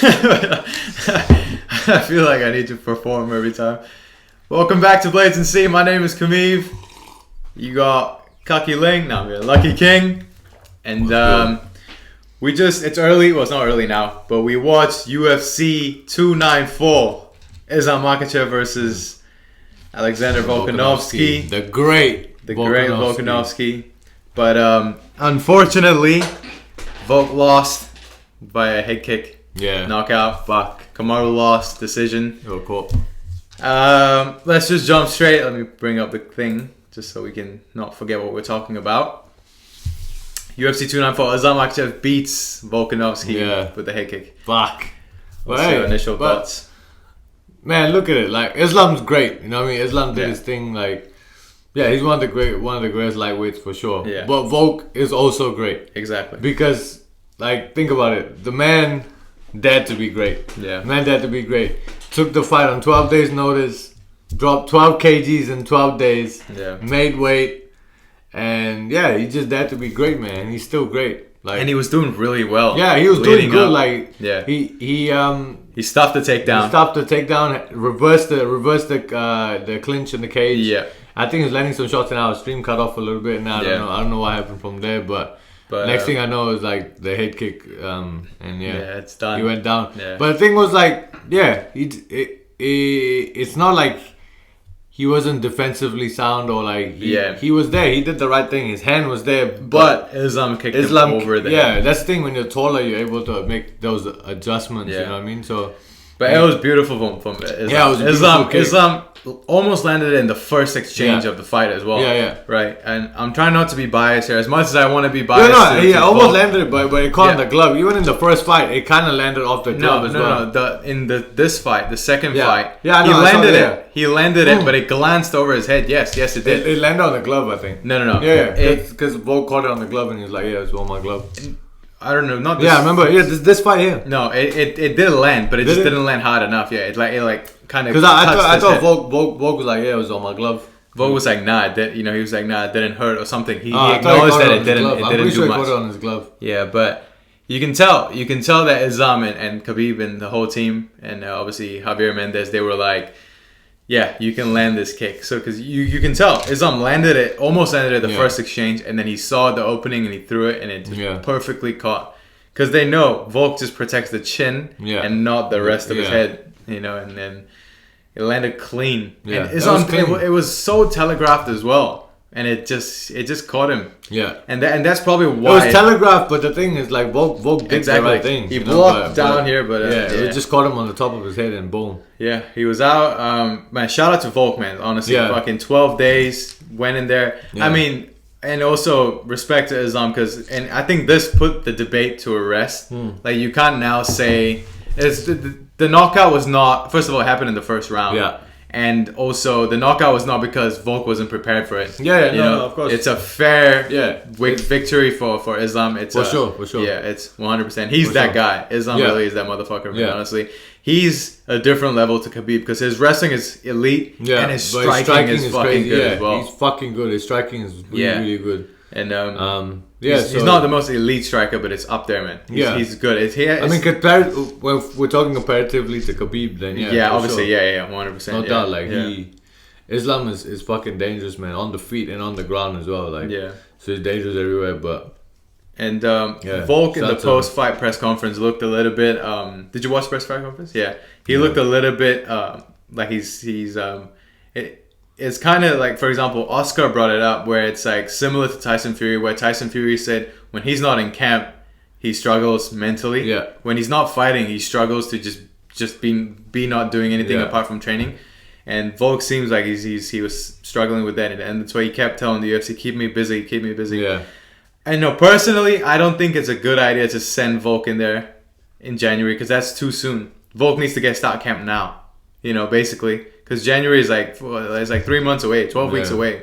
I feel like I need to perform every time. Welcome back to BLATANCY. My name is Kumiv. You got Kaki Ling, now we're Lucky Kiing. And it's early, well it's not early now, but we watched UFC 294. Islam Makachev versus Alexander Volkanovski. The great Volkanovski. But unfortunately, Volk lost by a head kick. Yeah. Knockout. Fuck. Kamaru lost. Decision. Oh, cool. Let's just jump straight. Let me bring up the thing just so we can not forget what we're talking about. UFC 294. Islam Makachev beats Volkanovski with the head kick. Fuck. What's your initial thoughts? Man, look at it. Like, Islam's great. You know what I mean? Islam did his thing. Like, yeah, he's one of the greatest lightweights for sure. Yeah. But Volk is also great. Exactly. Because, like, think about it. The man dared to be great. Yeah. Man dared to be great. Took the fight on 12 days notice. Dropped 12 kgs in 12 days. Yeah. Made weight. And, yeah, he just dared to be great, man. He's still great. Like, and he was doing really well. Yeah, he was doing good. Up. Like, yeah. He stopped the takedown. He stopped the takedown, reversed the clinch in the cage. Yeah. I think he was landing some shots and our stream cut off a little bit. Now I don't know what happened from there, but next thing I know is like the head kick, and it's done. He went down. Yeah. But the thing was like, it's not like he wasn't defensively sound or like he was there. He did the right thing. His hand was there, but Islam kicked him over the head. That's the thing. When you're taller, you're able to make those adjustments. You know what I mean? So, but it was beautiful from Islam. Yeah, it was a beautiful kick. Islam almost landed it in the first exchange of the fight as well. Yeah. Right, and I'm trying not to be biased here as much as I want to be biased. Almost landed it, but it caught in the glove. Even in the first fight, it kind of landed off the glove as well. This fight, the second fight, he landed it. He landed it, but it glanced over his head. Yes, it did. It landed on the glove, I think. No. Yeah, because Volk caught it on the glove and he was like, "Yeah, it's on my glove." I don't know. Not this. Yeah, I remember. Yeah, this fight here. No, it did land, but it just didn't land hard enough. Yeah, it kind of. Because I thought Volk was like, "Yeah, it was on my glove." Volk was like, "Nah," he was like, "Nah, it didn't hurt or something." He acknowledged that it didn't. It didn't do much. He caught it on his glove. Yeah, but you can tell that Islam and Khabib and the whole team and obviously Javier Mendez, they were like, yeah, you can land this kick. So because you can tell Islam almost landed it the first exchange, and then he saw the opening and he threw it and it just perfectly caught. Because they know Volk just protects the chin and not the rest of his head, and then it landed clean. Yeah, and Islam, it was so telegraphed as well, and it just caught him. Yeah, and that's probably why it was telegraphed. But the thing is, like Volk did the right thing. He blocked down here, but it just caught him on the top of his head and boom. Yeah, he was out. Man, shout out to Volk, man. Honestly, fucking 12 days went in there. Yeah. I mean. And also respect to Islam and I think this put the debate to a rest. Like you can't now say it's the knockout was not. First of all, it happened in the first round. Yeah. And also the knockout was not because Volk wasn't prepared for it. No, of course. It's a fair victory for Islam. It's for sure. Yeah, it's 100%. He's that guy. Islam really is that motherfucker. Man, honestly, he's a different level to Khabib because his wrestling is elite and his striking is fucking crazy. Good as well. He's fucking good. His striking is really good. And he's not the most elite striker, but it's up there, man. He's good. When we're talking comparatively to Khabib, then obviously, 100%. No doubt, like Islam is fucking dangerous, man, on the feet and on the ground as well. Like so he's dangerous everywhere, but. And Volk in the post-fight press conference looked a little bit. Did you watch the press fight conference? Yeah, he looked a little bit like it's kind of like, for example, Oscar brought it up where it's like similar to Tyson Fury, where Tyson Fury said when he's not in camp, he struggles mentally. Yeah. When he's not fighting, he struggles to just be not doing anything apart from training. And Volk seems like he was struggling with that, and that's why he kept telling the UFC, keep me busy. Yeah. And no, personally, I don't think it's a good idea to send Volk in there in January because that's too soon. Volk needs to start camp now, basically. Because January is like 3 months away, 12 weeks away.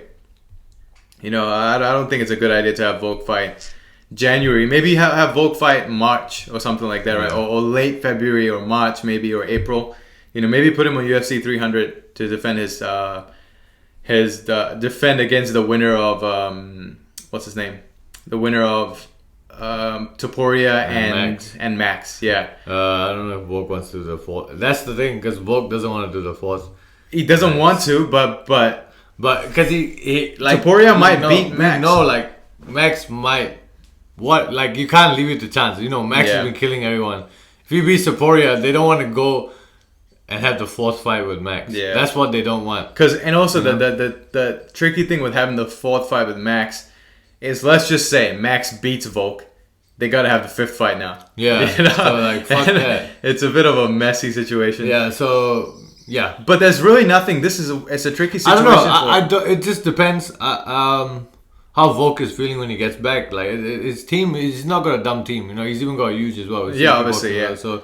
I don't think it's a good idea to have Volk fight January. Maybe have Volk fight March or something like that, right? Or late February or March maybe, or April. Maybe put him on UFC 300 to defend defend against the winner of what's his name? The winner of Topuria Max. and Max. Yeah. I don't know if Volk wants to do the fourth. That's the thing, because Volk doesn't want to do the fourth. He doesn't want to, but because he like Topuria might beat Max. No, like Max might. What, like, you can't leave it to chance. You know, Max has been killing everyone. If he beats Topuria, they don't want to go and have the fourth fight with Max. Yeah, that's what they don't want. And also the tricky thing with having the fourth fight with Max is, let's just say Max beats Volk, they gotta have the fifth fight now. Yeah, you know? So like fuck that. It's a bit of a messy situation. Yeah, so yeah, but there's really nothing. It's a tricky situation. I don't know. It just depends. How Volk is feeling when he gets back. Like his team, he's not got a dumb team. You know, he's even got a huge as well. Yeah, obviously, yeah. So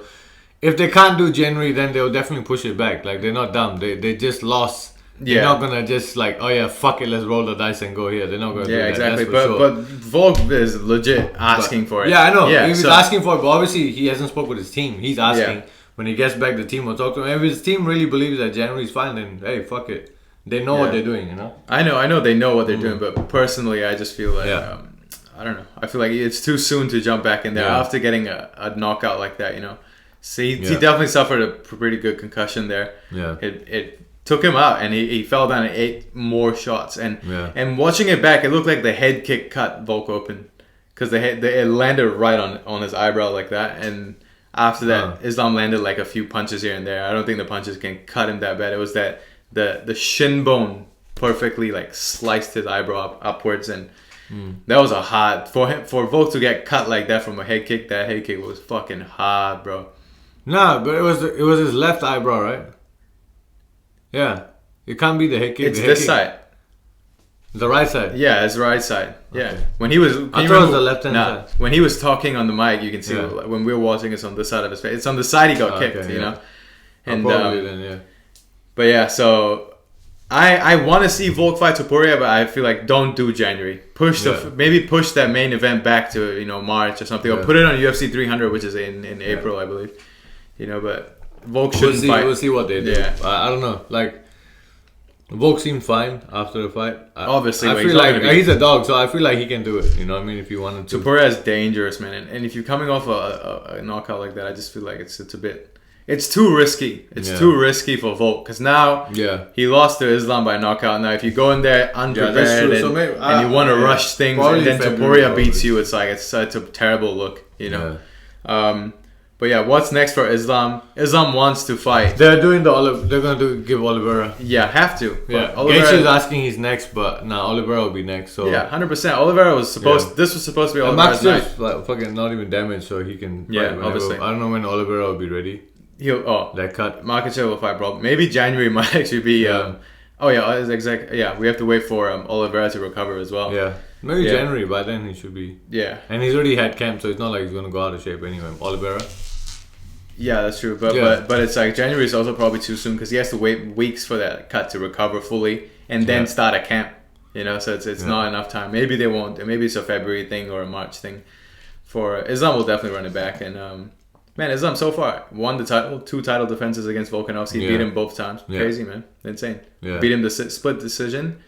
if they can't do January, then they'll definitely push it back. Like, they're not dumb. They just lost. They're not gonna just like, oh yeah, fuck it, let's roll the dice and go here. They're not gonna do that. Exactly. That's for but Volk is legit asking for it. Yeah, I know. Yeah, he's asking for it, but obviously he hasn't spoke with his team. He's asking. When he gets back, the team will talk to him. If his team really believes that January's fine, then hey, fuck it. They know what they're doing, you know? I know they know what they're doing, but personally, I just feel like, I don't know. I feel like it's too soon to jump back in there after getting a knockout like that, you know? See, he definitely suffered a pretty good concussion there. Yeah. It took him out, and he fell down and ate more shots. And watching it back, it looked like the head kick cut Volk open, because it landed right on his eyebrow like that. And after that, Islam landed like a few punches here and there. I don't think the punches can cut him that bad. It was that the shin bone perfectly like sliced his eyebrow upwards, and that was a hard for Volk to get cut like that from a head kick. That head kick was fucking hard, bro. Nah, but it was his left eyebrow, right? Yeah, it can't be the head kick. It's this side. The right side. Yeah, it's the right side. Yeah, okay. When he was, I thought it was the left hand side. When he was talking on the mic, you can see when we were watching, it's on this side of his face. It's on the side he got kicked, you know. And probably then, yeah. But yeah, so I want to see Volk fight Topuria, but I feel like don't do January. Maybe push that main event back to, you know, March or something, or put it on UFC 300, which is in April, I believe. You know, but Volk shouldn't fight. We'll see what they do. Yeah. I don't know. Like, Volk seemed fine after the fight. Obviously, I feel like he's a dog, so I feel like he can do it. You know what I mean? If you wanted to. Topuria is dangerous, man, and if you're coming off a knockout like that, I just feel like it's a bit. It's too risky. It's too risky for Volk, because now he lost to Islam by knockout. Now, if you go in there unprepared and you want to rush things, and then Topuria beats you, it's like it's a terrible look, you know. Yeah. But yeah, what's next for Islam? Islam wants to fight. They're doing They're gonna give Oliveira. Yeah, have to. Yeah, Gaethje's asking he's next, but Oliveira will be next. So yeah, 100%. Oliveira was supposed. Yeah. This was supposed to be Oliveira's night. Max's like fucking not even damaged, so he can. Yeah, obviously. I don't know when Oliveira will be ready. That cut. Makachev will fight, bro. Maybe January might actually be. We have to wait for Oliveira to recover as well. Yeah. Maybe January, by then he should be. Yeah. And he's already had camp, so it's not like he's gonna go out of shape anyway. Oliveira. Yeah, that's true. But it's like January is also probably too soon, because he has to wait weeks for that cut to recover fully and then start a camp. You know, so it's not enough time. Maybe they won't. Maybe it's a February thing or a March thing. For Islam will definitely run it back. And man, Islam so far won the title, 2 title defenses against Volkanovski. Beat him both times. Crazy, man. Insane. Yeah. Beat him the split decision,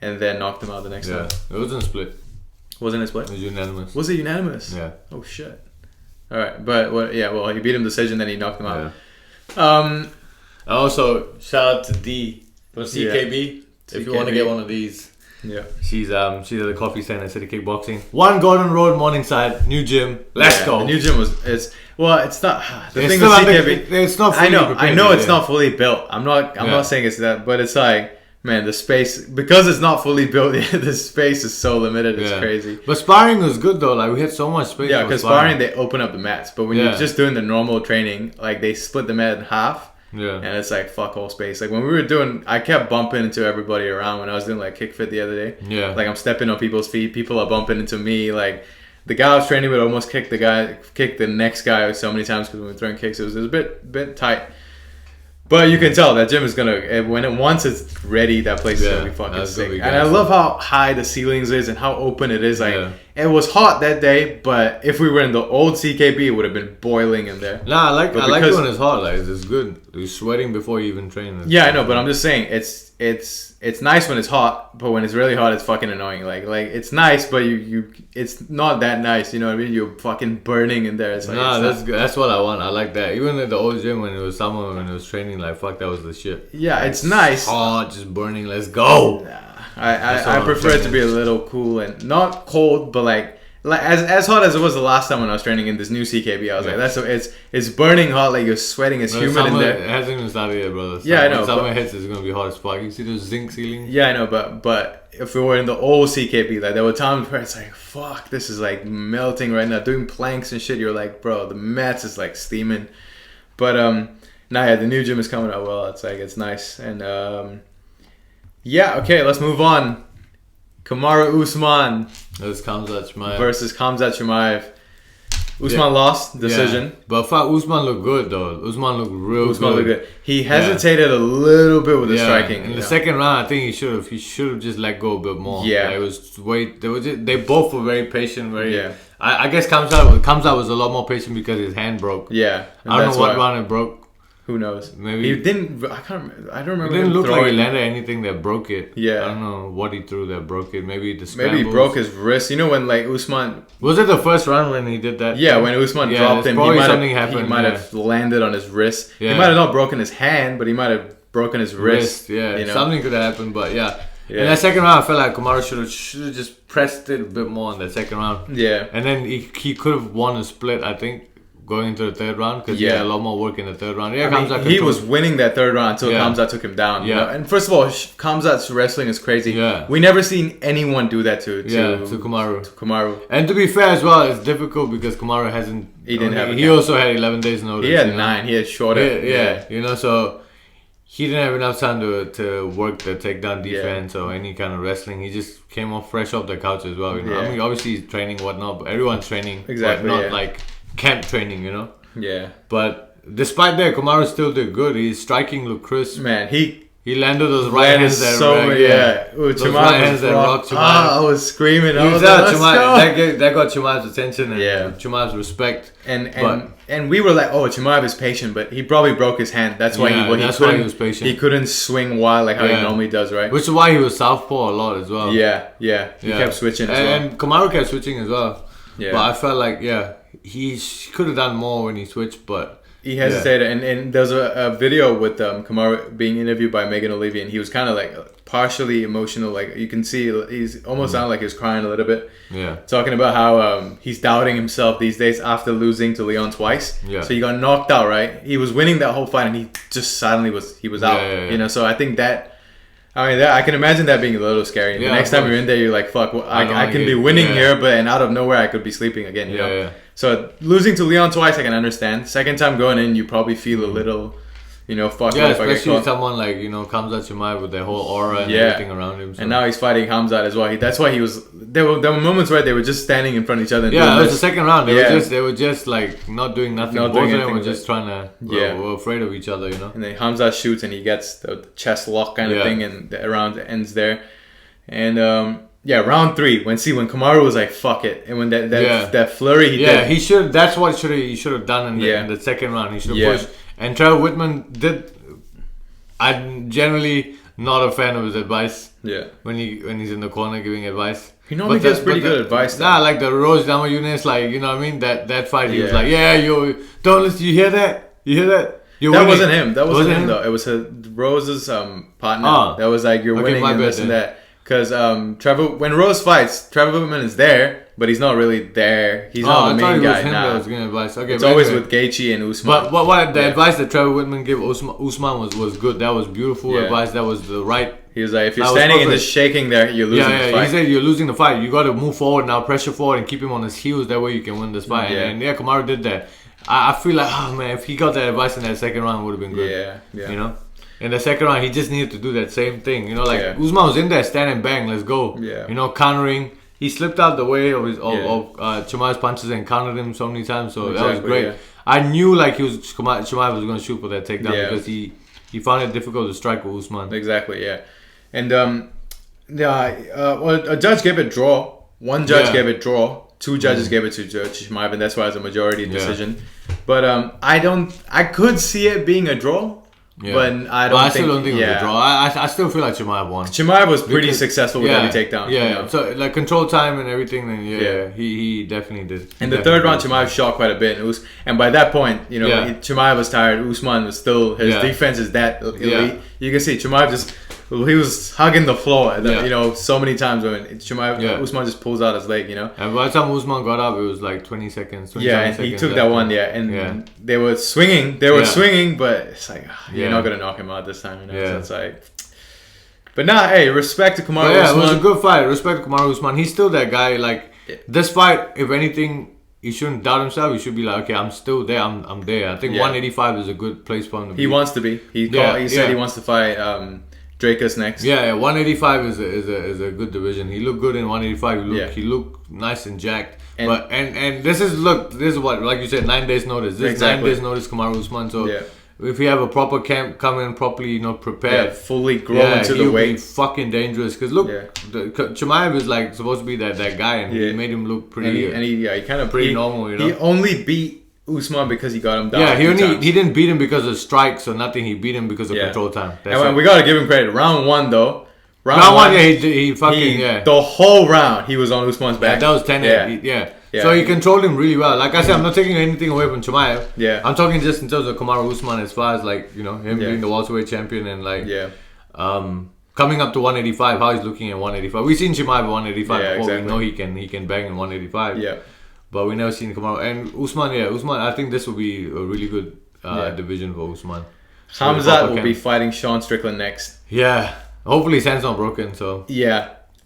and then knocked him out the next time. It wasn't a split. Wasn't it split? It was unanimous. Was it unanimous? Yeah. Oh shit. All right, but he beat him decision, then he knocked him out. Also, shout out to D from CKB. If you want to get one of these, she's at the coffee stand at City Kickboxing. 1 Gordon Road, Morningside, new gym. Let's go. The new gym it's not the thing with CKB. It's not. Fully I know it's not fully built. I'm not saying it's that, but it's like. Man, the space, because it's not fully built yet, the space is so limited, it's crazy. But sparring was good though, like we had so much space. Yeah, because sparring, they open up the mats. But when you're just doing the normal training, like they split the mat in half. Yeah. And it's like fuck all space. Like when we were doing, I kept bumping into everybody around when I was doing like kick fit the other day. Yeah. Like I'm stepping on people's feet, people are bumping into me. Like the guy I was training with almost kicked the next guy so many times because we were throwing kicks. It was a bit tight. But you can tell that gym is gonna once it's ready, that place is gonna be fucking sick. And I love how high the ceilings is and how open it is. Like it was hot that day, but if we were in the old CKB, it would have been boiling in there. Nah, I like it when it's hot. Like it's good. You're sweating before you even train. Yeah, I know, but I'm just saying it's nice when it's hot, but when it's really hot, it's fucking annoying. Like it's nice, but it's not that nice. You know what I mean? You're fucking burning in there. It's like, that's what I want. I like that. Even at the old gym when it was summer, when it was training, like fuck, that was the shit. Yeah, it's nice. Hot, just burning. Let's go. Nah, I prefer it to be a little cool and not cold, but like as hot as it was the last time when I was training in this new CKB. I was like, it's burning hot, like you're sweating, it's humid in there. It hasn't even started yet, brother. Yeah, I know. When summer hits, it's gonna be hot as fuck. You see those zinc ceilings? Yeah, I know, but if we were in the old CKB, like there were times where it's like, fuck, this is like melting right now. Doing planks and shit, you're like, bro, the mats is like steaming. But the new gym is coming out well. It's like it's nice and yeah, okay, let's move on. Kamaru Usman. That's Khamzat Chimaev. Versus Khamzat Chimaev. Usman lost decision. Yeah. But fuck, Usman looked good though. Usman looked real good. He hesitated a little bit with the striking. In the second round, I think he should have just let go a bit more. Yeah. Like, it was they both were very patient. I guess Khamzat was a lot more patient because his hand broke. Yeah. I don't know what round it broke. Who knows? Maybe he didn't. I don't remember. It didn't look like he landed anything that broke it. Yeah. I don't know what he threw that broke it. Maybe he broke his wrist. You know when like Usman. Was it the first round when he did that? Yeah, when Usman dropped him, he might have landed on his wrist. Yeah. He might have not broken his hand, but he might have broken his wrist. Yeah, you know? Something could have happened, but yeah. In that second round, I felt like Kamaru should have just pressed it a bit more in that second round. Yeah. And then he could have won a split, I think, going into the third round because he had a lot more work in the third round. Yeah, he was winning that third round until Khamzat took him down. You know? And first of all, Khamzat's wrestling is crazy. Yeah. We never seen anyone do that to Kamaru. And to be fair as well, it's difficult because Kamaru hasn't. He also had 11 days notice. He had 9. He had shorter. Yeah, you know, so he didn't have enough time to work the takedown defense or any kind of wrestling. He just came off fresh off the couch as well. You know? I mean, obviously he's training whatnot, but everyone's training. Exactly. But not like camp training, you know. Yeah. But despite that, Kamaru still did good. His striking looked crisp. Man, he landed those right hands that those right hands that rocked Chimaev. I was screaming. That got Chimaev's attention and Chimaev's respect. And we were like, oh, Chimaev is patient, but he probably broke his hand. That's why he was patient. He couldn't swing wild like how he normally does, right? Which is why he was southpaw a lot as well. Yeah. He kept switching as well. And Kamaru kept switching as well. Yeah. But I felt like, he could have done more when he switched, but he hesitated. And there's a video with Kamaru being interviewed by Megan O'Leary, and he was kind of like partially emotional. Like you can see, he's almost sounded like he was crying a little bit. Yeah. Talking about how he's doubting himself these days after losing to Leon twice. Yeah. So he got knocked out, right? He was winning that whole fight, and he just suddenly was out. Yeah. You know, so I think I can imagine that being a little scary. The next time you're in there, you're like, "Fuck! Well, I can be winning here, but out of nowhere, I could be sleeping again." You know. Yeah. So losing to Leon twice, I can understand. Second time going in, you probably feel a little, fuck. Yeah, especially someone like Khamzat Chimaev with their whole aura and everything around him. So. And now he's fighting Khamzat as well. That's why he was. There were moments where they were just standing in front of each other. And it was the second round. They were just like not doing nothing. Both of them were just trying to. Were afraid of each other, you know. And then Khamzat shoots and he gets the chest lock kind of thing, and the round ends there. And round 3 when Kamaru was like fuck it, and when that flurry he did. He should. That's what he should have done in the second round. He should have pushed. And Trevor Whitman did. I'm generally not a fan of his advice. Yeah. When he's in the corner giving advice. He normally gives pretty good advice. Nah, like the Rose Namajunas, like you know what I mean. That fight, he was like, you don't listen. You hear that? That wasn't him. That wasn't him though. It was Rose's partner. That was like you're winning and this and that. Because when Rose fights, Trevor Whitman is there, but he's not really there. He's not the main guy now. It's always with Gaethje and Usman. But what the advice that Trevor Whitman gave Usman was good. That was beautiful advice. That was the right. He was like, if you're standing and just shaking there, you're losing the fight. He said you're losing the fight. You got to move forward now, pressure forward, and keep him on his heels. That way you can win this fight. And Kamaru did that. I feel like, oh man, if he got that advice in that second round, it would have been good. Yeah. You know. In the second round, he just needed to do that same thing. You know, like Usman was in there, standing, bang, let's go. Yeah. You know, countering. He slipped out the way of Chimaev's punches and countered him so many times. So that was great. Yeah. I knew like Chimaev was going to shoot for that takedown because he found it difficult to strike with Usman. Exactly. Yeah. And a judge gave it draw. One judge gave it draw. 2 judges gave it to Chimaev, and that's why it's a majority decision. But I could see it being a draw. Yeah. But I still don't think it was a draw. I still feel like Chimaev won. Chimaev was pretty successful with every takedown. Yeah, you know? So like control time and everything, then he definitely did. In the third round, Chimaev shot quite a bit, and by that point, you know, Chimaev was tired. Usman was still his defense is that elite. Yeah. You can see Chimaev he was hugging the floor, you know, so many times when Usman just pulls out his leg, you know. And by the time Usman got up, it was like 20 seconds. And he took that one, and they were swinging. Swinging, but it's like you're not gonna knock him out this time, you know. So it's like, but hey, respect to Kamaru Usman. It was a good fight. Respect to Kamaru Usman. He's still that guy. Like this fight, if anything, he shouldn't doubt himself. He should be like, okay, I'm still there. I'm there. I think 185 is a good place for him to be. He wants to be. He said he wants to fight. Drakus next. 185 is a good division. He looked good in 185. He looked nice and jacked. And this is what, like you said, 9 days notice. This 9 days notice Kamaru Usman. So if you have a proper camp, come in properly, you know, prepared, fully grow into the weight, be fucking dangerous. Because look, Chimaev is like supposed to be that guy, and he made him look pretty. He kind of pretty normal. You know, he only beat Usman because he got him down. Yeah, he didn't beat him because of strikes or nothing. He beat him because of control time. And we gotta give him credit. Round 1 though. Round one, he fucking the whole round he was on Usman's back. That was 10. So he controlled him really well. Like I said, I'm not taking anything away from Chimaev. I'm talking just in terms of Kamaru Usman as far as like, you know, him being the welterweight champion and like coming up to 185. How he's looking at 185. We've seen Chimaev at 185 before. Exactly. We know he can bang in 185. But we never seen Kamaru and Usman. Usman. I think this will be a really good division for Usman. Khamzat will be fighting Sean Strickland next. Yeah, hopefully his hand's not broken. So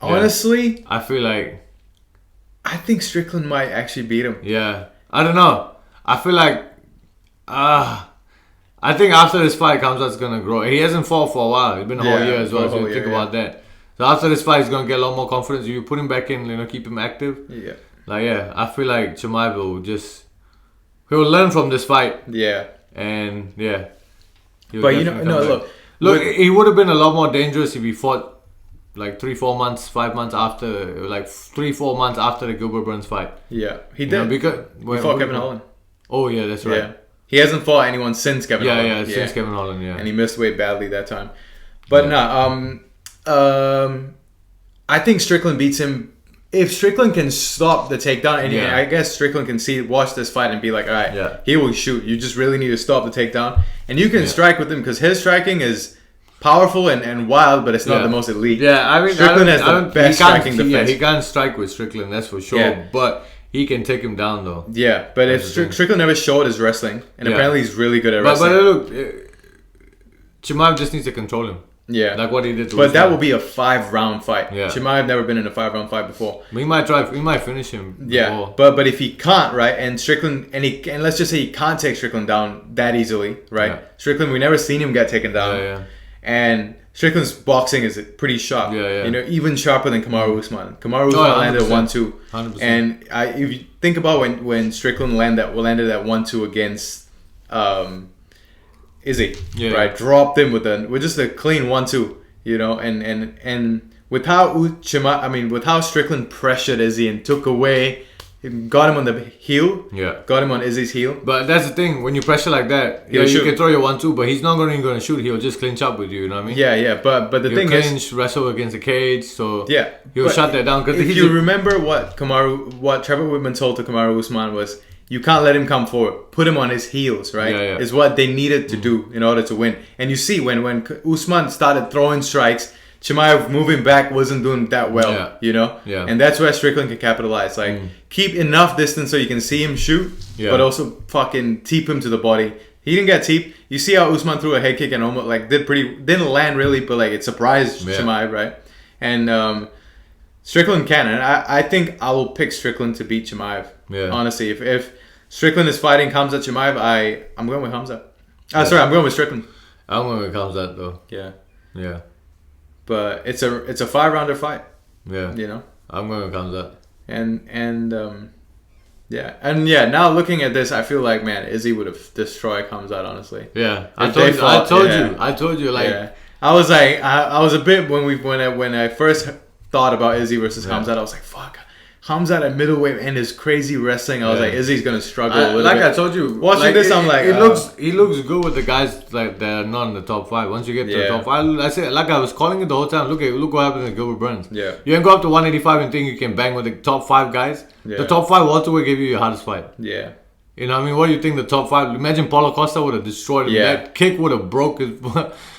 honestly, I feel like I think Strickland might actually beat him. Yeah, I don't know. I feel like I think after this fight, Khamzat's gonna grow. He hasn't fought for a while. It's been a whole year as well. So you think about that. So after this fight, he's gonna get a lot more confidence. If you put him back in, you know, keep him active. I feel like Chimaev will learn from this fight. And but you know, look, he would have been a lot more dangerous if he fought like 3-4 months, 5 months after, like 3-4 months after the Gilbert Burns fight. He did. You know, because he fought Kevin Holland. Oh yeah, that's right. He hasn't fought anyone since Kevin Holland. Since Kevin Holland. And he missed weight badly that time. But I think Strickland beats him. If Strickland can stop the takedown, and I guess Strickland can watch this fight and be like, all right, he will shoot. You just really need to stop the takedown. And you can strike with him because his striking is powerful and wild, but it's not the most elite. I mean, Strickland has the best striking defense. He can't strike with Strickland, that's for sure. But he can take him down, though. Yeah, but if Strickland never showed his wrestling, and apparently he's really good at wrestling. But look, Chimaev just needs to control him. Like what he did to But that will be a 5-round fight. Chimaev never been in a 5-round fight before. We might finish him before. But if he can't, right, and Strickland and let's just say he can't take Strickland down that easily, right? Strickland, we never seen him get taken down. And Strickland's boxing is pretty sharp. You know, even sharper than Kamaru Usman. Kamaru Usman landed at 1-2. 100%. And if you think about when Strickland landed at 1-2 against Izzy, right? Dropped him with just a clean 1-2, you know, and with how Strickland pressured Izzy and took away, got him on the heel, got him on Izzy's heel. But that's the thing, when you pressure like that, you can throw your 1-2, but he's not going to shoot. He'll just clinch up with you. You know what I mean? But the thing is, wrestle against the cage, so he'll shut that down. If you remember what Trevor Whitman told to Kamaru Usman was, you can't let him come forward. Put him on his heels, right? Is what they needed to do in order to win. And you see, when Usman started throwing strikes, Chimaev moving back wasn't doing that well, you know? And that's where Strickland can capitalize. Like, keep enough distance so you can see him shoot, but also fucking teep him to the body. He didn't get teep. You see how Usman threw a head kick and almost, like, didn't land really, but, like, it surprised Chimaev, right? And Strickland can. And I think I will pick Strickland to beat Chimaev. Honestly, if Strickland is fighting Khamzat Chimaev, I'm going with Khamzat. Sorry, I'm going with Strickland. I'm going with Khamzat though. Yeah. But it's a 5-rounder fight. You know. I'm going with Khamzat. Now looking at this, I feel like, man, Izzy would have destroyed Khamzat, honestly. I told you. Like, I was like, I was a bit when I first thought about Izzy versus Khamzat, I was like, fuck. Khamzat at middleweight and his crazy wrestling, I was like, Izzy's gonna struggle a little like bit. I told you, watching this, I'm like, he looks good with the guys like that are not in the top 5. Once you get to the top 5, I say, like I was calling it the whole time. Look what happened to Gilbert Burns. Yeah, you can go up to 185 and think you can bang with the top 5 guys. Yeah. The top 5 welterweight gave you your hardest fight. Yeah. You know what I mean? What do you think the top 5... Imagine Paulo Costa would have destroyed him. Yeah. That kick would have broke his...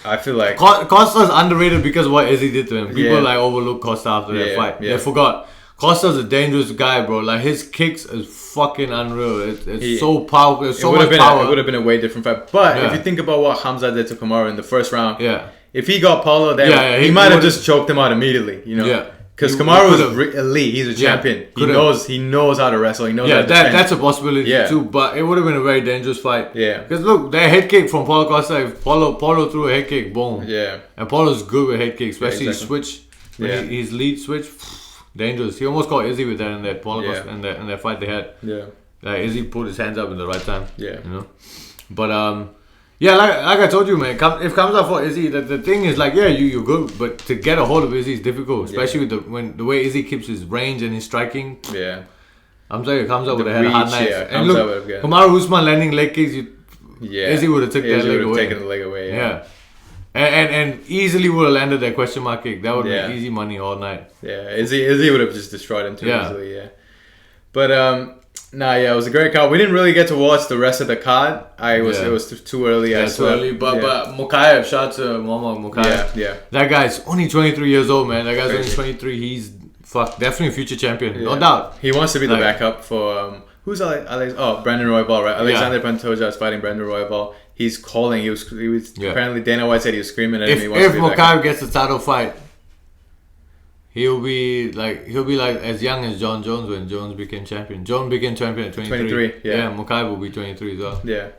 I feel like... Costa's underrated because of what Izzy did to him. People like overlook Costa after that fight. Yeah. They forgot. Costa's a dangerous guy, bro. Like, his kicks is fucking unreal. It's so powerful. There's so much power. It would have been a way different fight. But if you think about what Khamzat did to Kamaru in the first round... If he got Paulo there, he might have just choked him out immediately, you know? Yeah. Because Kamaru is elite. He's a champion. He knows how to wrestle. He knows how to defend. That's a possibility too. But it would have been a very dangerous fight. Yeah. Because look, that head kick from Paulo Costa, if Paulo threw a head kick, boom. Yeah. And Paulo's good with head kicks, especially his switch. His lead switch, dangerous. He almost caught Izzy with that in that Paulo Costa in that fight they had. Yeah. Like Izzy put his hands up in the right time. Yeah. You know? But yeah, like I told you, man. If Khamzat for Izzy, the thing is like, you're good, but to get a hold of Izzy is difficult, especially with the way Izzy keeps his range and his striking. Yeah, I'm telling you, Khamzat would have had a hard night. Yeah, and look, Kamaru Usman landing leg kicks, Izzy would have taken the leg away. Yeah. And easily would have landed that question mark kick. That would be easy money all night. Yeah, Izzy would have just destroyed him too easily. Yeah, but it was a great card. We didn't really get to watch the rest of the card. It was too early. Too early. But Makachev, shout out to Mama Makachev. Yeah. That guy's only 23 years old, man. That guy's only 23. He's definitely a future champion, no doubt. He wants to be the backup for who's Brandon Royval, right? Alexander Pantoja is fighting Brandon Royval. He's calling. He was apparently Dana White said he was screaming at him. If Makachev gets the title fight, he'll be like as young as John Jones when Jones became champion. Jones became champion at 23. Yeah, Makachev will be 23 as well. Yeah.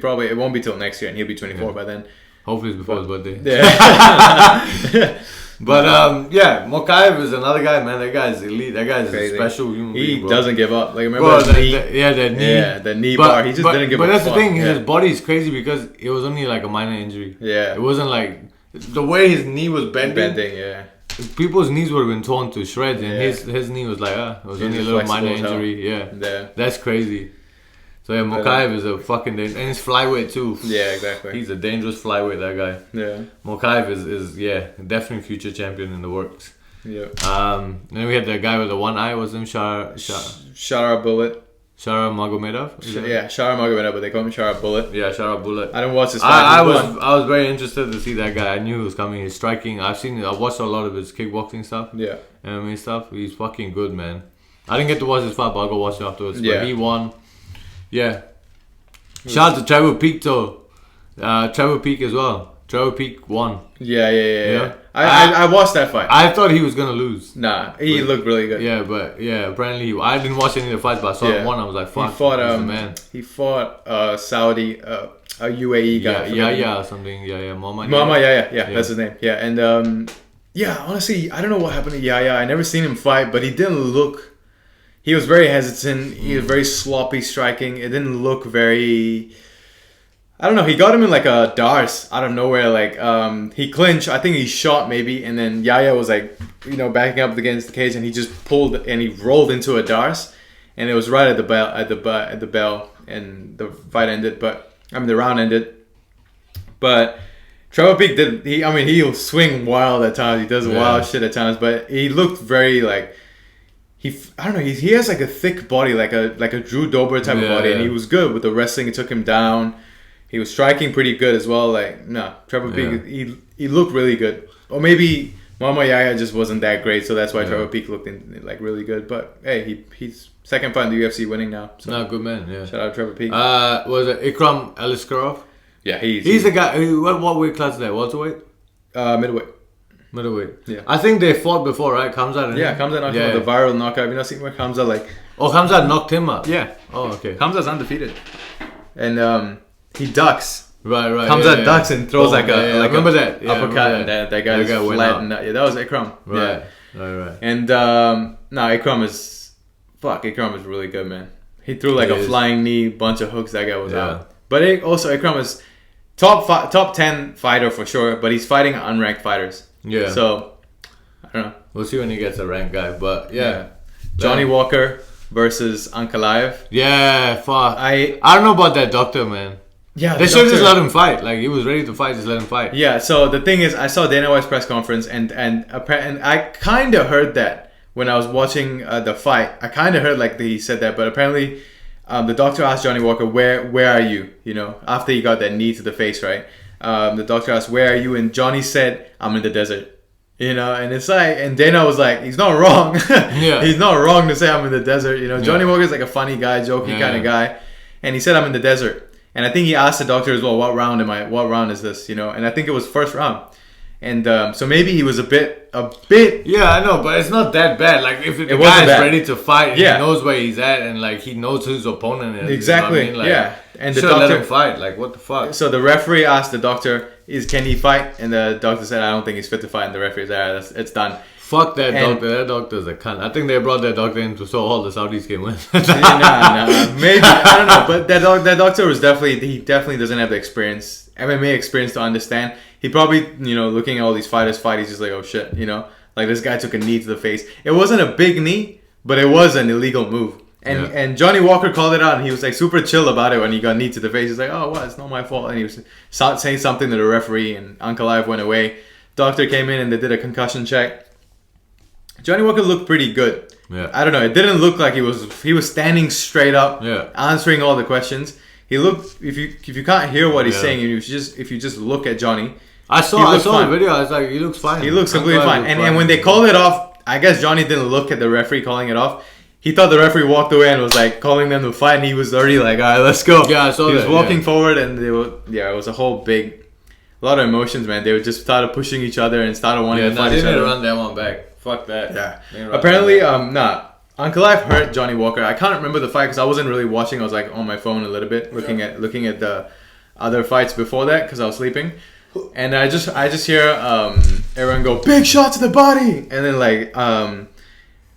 Probably it won't be till next year and he'll be 24 by then. Hopefully it's before his birthday. Yeah. But Makachev is another guy, man. That guy is elite. That guy is a special human being, bro. Doesn't give up. Like remember that knee? That knee. Yeah, the knee bar. He just didn't give up. But that's the thing. His body is crazy because it was only like a minor injury. Yeah. It wasn't like the way his knee was bending. Yeah. People's knees would have been torn to shreds, and his knee was like, it was only a little minor injury. Yeah, that's crazy. So Makachev is a fucking and he's flyweight too. Yeah, exactly. He's a dangerous flyweight. That guy. Yeah. Makachev is definitely future champion in the works. Yeah. Then we had the guy with the one eye. Was him Shara Bullet. Shara Magomedov? Shara Magomedov, but they call him Shara Bullet. Yeah, Shara Bullet. I didn't watch his fight. I was very interested to see that guy. I knew he was coming. He's striking. I've watched a lot of his kickboxing stuff. Yeah. MMA stuff. He's fucking good, man. I didn't get to watch his fight, but I'll go watch it afterwards. Yeah. But he won. Yeah. Shout out to Trevor Peek though. Trevor Peek as well. Trevor Peek won. Yeah. I watched that fight. I thought he was gonna lose. Nah, he looked really good. Yeah, but apparently I didn't watch any of the fights, but I saw him one. I was like, fuck, he's the man. He fought Saudi, a UAE guy. Yeah, something. Yeah, Mama. Yeah, that's his name. Yeah, and honestly, I don't know what happened to Yaya. I never seen him fight, but he didn't look. He was very hesitant. He was very sloppy striking. It didn't look very. I don't know. He got him in like a darce out of nowhere. Like he clinched. I think he shot maybe, and then Yaya was like, backing up against the cage, and he just pulled and he rolled into a darce, and it was right at the bell, and the fight ended. The round ended. But Trevor Peek he'll swing wild at times. He does wild shit at times, but he looked very like. He has like a thick body, like a Drew Dober type of body, and he was good with the wrestling. It took him down. He was striking pretty good as well. Trevor Peek, he looked really good. Or maybe Mama Yaya just wasn't that great, so that's why Trevor Peek looked really good. But hey, he's second fight in the UFC, winning now. So good man. Yeah. Shout out Trevor Peek. Was it Ikram Aliskerov? Yeah, he's the guy. What weight class is that? Welterweight? Middleweight. Yeah. I think they fought before, right? Khamzat. Khamzat knocked him out, the viral knockout. Have you not seen where Khamzat Khamzat knocked him out. Yeah. Oh, okay. Khamzat's undefeated, and he ducks. Right. Khamzat ducks and throws I remember that uppercut. And that guy went flat. And that was Ikram. Right. Right. And Ikram is really good, man. He threw a flying knee, bunch of hooks. That guy was out. But Ikram is top 10 fighter for sure. But he's fighting unranked fighters. Yeah. So don't know. We'll see when he gets a ranked guy. But yeah. Johnny Walker versus Ankalaev. Yeah, fuck. I don't know about that doctor, man. Yeah, they should just let him fight. Like, he was ready to fight, just let him fight. Yeah, so the thing is, I saw Dana White's press conference, and I kind of heard that when I was watching the fight. I kind of heard like he said that, but apparently the doctor asked Johnny Walker, where are you? You know, after he got that knee to the face, right? The doctor asked, where are you? And Johnny said, I'm in the desert. You know, and it's like, and Dana was like, he's not wrong. Yeah. He's not wrong to say I'm in the desert. You know, Johnny Walker's like a funny guy, jokey kind of guy. And he said, I'm in the desert. And I think he asked the doctor as well, what round is this? You know, and I think it was first round. And so maybe he was a bit. Yeah, I know, but it's not that bad. Like, if the guy is ready to fight, and he knows where he's at, and like he knows who his opponent is. Exactly. You know what I mean? like, and the doctor let him fight. Like, what the fuck? So the referee asked the doctor, can he fight? And the doctor said, I don't think he's fit to fight. And the referee said, it's done. Fuck that doctor. That doctor's a cunt. I think they brought that doctor in so all the Saudis can win. Nah. Maybe. I don't know. But that doctor was definitely doesn't have the experience, MMA experience to understand. He probably, you know, looking at all these fighters fight, he's just like, oh shit, you know? Like, this guy took a knee to the face. It wasn't a big knee, but it was an illegal move. And Johnny Walker called it out, and he was like super chill about it when he got knee to the face. He's like, oh, what? It's not my fault. And he was saying something to the referee, and Ankalaev went away. Doctor came in, and they did a concussion check. Johnny Walker looked pretty good. Yeah. I don't know. It didn't look like he was standing straight up, answering all the questions. He looked. If you can't hear what he's saying, if you just look at Johnny, I saw the video. I was like, he looks fine. He looks completely fine. And when they called it off, I guess Johnny didn't look at the referee calling it off. He thought the referee walked away and was like calling them to fight, and he was already like, all right, let's go. Yeah, I saw that. He was walking forward, and it was a whole a lot of emotions, man. They just started pushing each other and started wanting to fight each other. They didn't run that one back. Fuck that. Yeah. Apparently, Ankalaev hurt Johnny Walker. I can't remember the fight because I wasn't really watching. I was like on my phone a little bit, looking at the other fights before that because I was sleeping. And I just hear everyone go, big shot to the body, and then like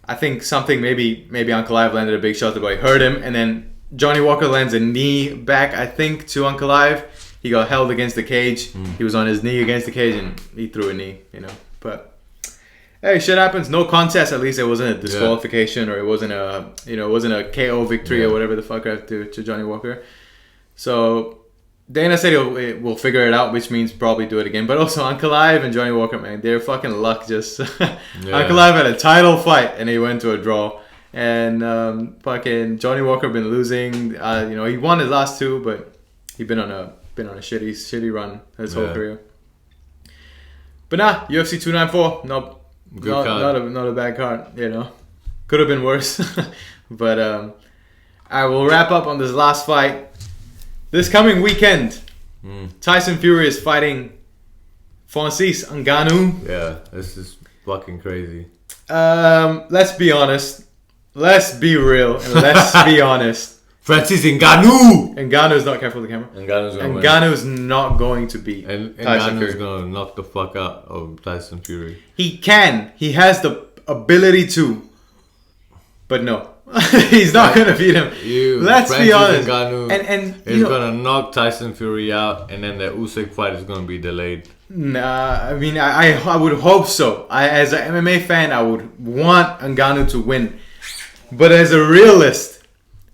I think something maybe Ankalaev landed a big shot to the body, hurt him, and then Johnny Walker lands a knee back, I think, to Ankalaev. He got held against the cage. He was on his knee against the cage, and he threw a knee, you know. But hey, shit happens. No contest. At least it wasn't a disqualification or it wasn't a KO victory or whatever the fuck to Johnny Walker. So Dana said we'll figure it out, which means probably do it again. But also Ankalaev and Johnny Walker, man, their fucking luck just. Ankalaev had a title fight and he went to a draw. And fucking Johnny Walker been losing. He won his last two, but he been on a shitty run his whole career. But nah, UFC 294, not a bad card, you know. Could have been worse. But I will wrap up on this last fight. This coming weekend, Tyson Fury is fighting Francis Ngannou. Yeah, this is fucking crazy. Let's be honest. Let's be real and let's be honest. Francis Ngannou! Ngannou's not careful with the camera. Ngannou's not going to beat Tyson Fury. Ngannou's going to knock the fuck out of Tyson Fury. He can. He has the ability to. But no. He's not going to beat him. Let's be honest. Ngannou is going to knock Tyson Fury out, and then the Usyk fight is going to be delayed. Nah, I mean, I would hope so. As an MMA fan, I would want Ngannou to win. But as a realist,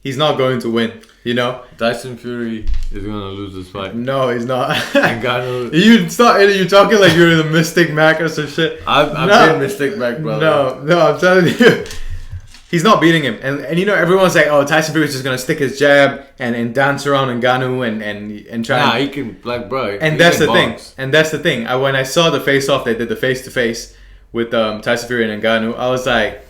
he's not going to win, you know? Tyson Fury is going to lose this fight. No, he's not. Ngannou. You're talking like you're the Mystic Mac or some shit. I've been Mystic Mac, brother. No, I'm telling you. He's not beating him. And you know, everyone's like, oh, Tyson Fury's just going to stick his jab and dance around Ngannou and try. Nah, he can, like, bro. And that's the thing. And that's the thing. When I saw the face-off, they did the face-to-face with Tyson Fury and Ngannou, I was like,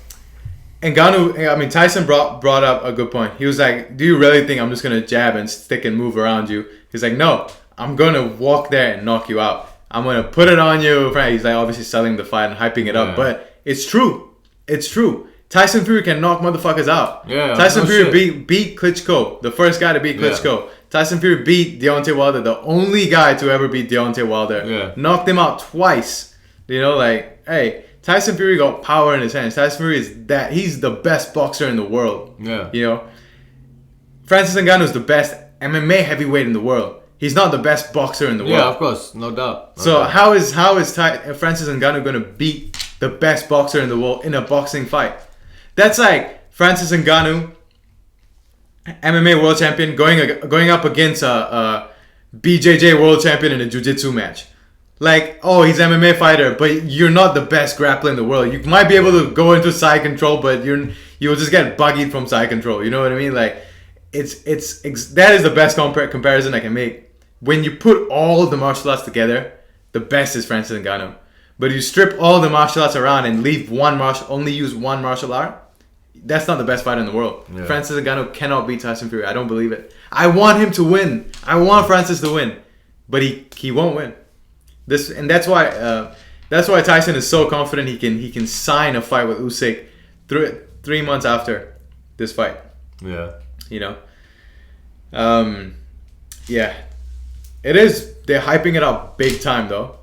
Tyson brought up a good point. He was like, do you really think I'm just going to jab and stick and move around you? He's like, no, I'm going to walk there and knock you out. I'm going to put it on you. He's like obviously selling the fight and hyping it up. But it's true. It's true. Tyson Fury can knock motherfuckers out. Yeah, Tyson Fury beat Klitschko. The first guy to beat Klitschko. Yeah. Tyson Fury beat Deontay Wilder. The only guy to ever beat Deontay Wilder. Yeah. Knocked him out twice. You know, like, hey, Tyson Fury got power in his hands. Tyson Fury he's the best boxer in the world. Yeah. You know? Francis Ngannou is the best MMA heavyweight in the world. He's not the best boxer in the world. Yeah, of course. No doubt. How is Francis Ngannou going to beat the best boxer in the world in a boxing fight. That's like Francis Ngannou, MMA world champion, going up against a BJJ world champion in a jiu-jitsu match. Like, oh, he's an MMA fighter, but you're not the best grappler in the world. You might be able to go into side control, but you'll just get buggied from side control. You know what I mean? Like, that is the best comparison I can make. When you put all the martial arts together, the best is Francis Ngannou. But you strip all the martial arts around and leave only use one martial art, that's not the best fighter in the world. Yeah. Francis Ngannou cannot beat Tyson Fury. I don't believe it. I want him to win. I want Francis to win, but he won't win. That's why Tyson is so confident he can sign a fight with Usyk 3 months after this fight. Yeah. You know. Yeah. It is. They're hyping it up big time though.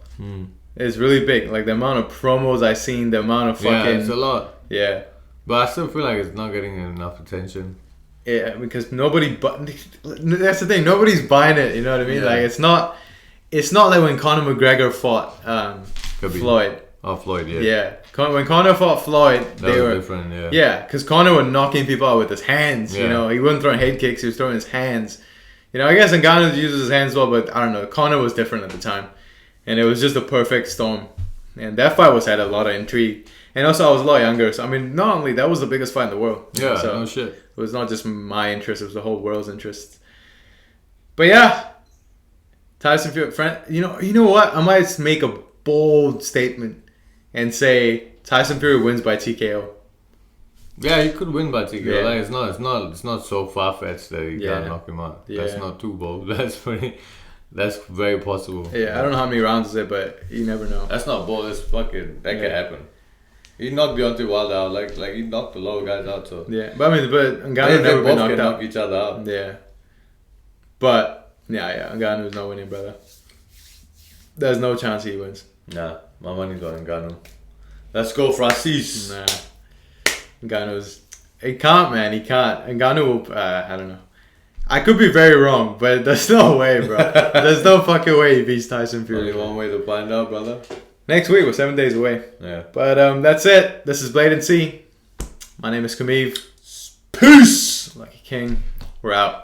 It's really big. Like the amount of promos I've seen, the amount of fucking. Yeah, it's a lot. Yeah. But I still feel like it's not getting enough attention. Yeah, because that's the thing. Nobody's buying it. You know what I mean? Yeah. Like it's not like when Conor McGregor fought Floyd. Oh, Floyd, yeah. Yeah. When Conor fought Floyd, they were different, yeah. Yeah, because Conor was knocking people out with his hands. Yeah. You know, he wasn't throwing head kicks; he was throwing his hands. You know, I guess Ngannou uses his hands well, but I don't know. Conor was different at the time, and it was just a perfect storm. And that fight had a lot of intrigue. And also, I was a lot younger, so I mean, not only that was the biggest fight in the world. Yeah, so no shit. It was not just my interest; it was the whole world's interest. But yeah, Tyson Fury, you know what? I might make a bold statement and say Tyson Fury wins by TKO. Yeah, he could win by TKO. Yeah. Like it's not so far fetched that he can't knock him out. Yeah. That's not too bold. That's very possible. Yeah, I don't know how many rounds is it, but you never know. That's not bold. That's fucking. That can happen. He knocked Deontay Wilder out. Like he knocked a lot of guys out. So yeah, but Ngannou never been knocked out. Knock each other out. Yeah, but yeah, Ngannou's not winning, brother. There's no chance he wins. Nah, my money's on Ngannou. Let's go, Francis. Nah, Ngannou's. He can't, man. He can't. Ngannou will. I don't know. I could be very wrong, but there's no way, bro. There's no fucking way he beats Tyson Fury. Only one way to find out, brother. Next week, we're 7 days away. Yeah. But that's it. This is BLATANCY. My name is Kumiv. Peace! Like a king. We're out.